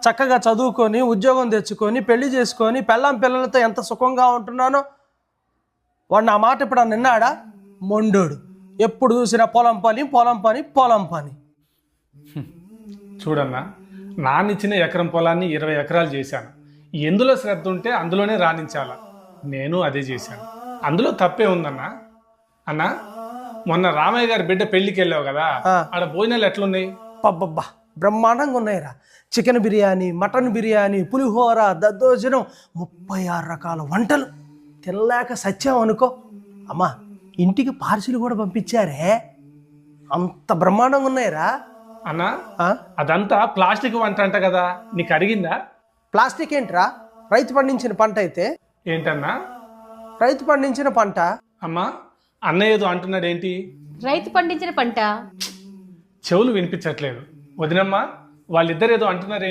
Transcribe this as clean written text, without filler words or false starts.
చక్కగా చదువుకొని ఉద్యోగం తెచ్చుకొని పెళ్లి చేసుకొని పెళ్ళాం పిల్లలతో ఎంత సుఖంగా ఉంటున్నానో వాడు నా మాట ఇప్పుడు నిన్నాడా? మొండోడు, ఎప్పుడు చూసినా పొలం పని పొలం పని పొలం పని. చూడన్నా, నాన్నిచ్చిన ఎకరం పొలాన్ని 20 ఎకరాలు చేశాను. ఎందులో శ్రద్ధ ఉంటే అందులోనే రాణించాలా. నేను అదే చేశాను. అందులో తప్పే ఉందన్నా. అన్నా, మొన్న రామయ్య గారి బిడ్డ పెళ్లికి వెళ్ళావు కదా, ఆడ భోజనాలు ఎట్లున్నాయి? పబ్బబ్బా, బ్రహ్మాండంగా ఉన్నాయిరా. చికెన్ బిర్యానీ, మటన్ బిర్యానీ, పులిహోర, దద్దోజనం, 36 రకాల వంటలు. తినలేక సత్యం అనుకో. అమ్మా, ఇంటికి పార్సిల్ కూడా పంపించారే, అంత బ్రహ్మాండంగా ఉన్నాయిరా. అన్నా, అదంతా ప్లాస్టిక్ వంట అంట కదా, నీకు అడిగిందా? ప్లాస్టిక్ ఏంట్రా? రైతు పండించిన పంట అయితే. ఏంటన్నా? రైతు పండించిన పంట. అమ్మా, అన్నయ్య ఏదో అంటున్నాడేంటి? రైతు పండించిన పంట. చెవులు వినిపించట్లేదు వదినమ్మా, వాళ్ళిద్దరు ఏదో అంటున్నారు.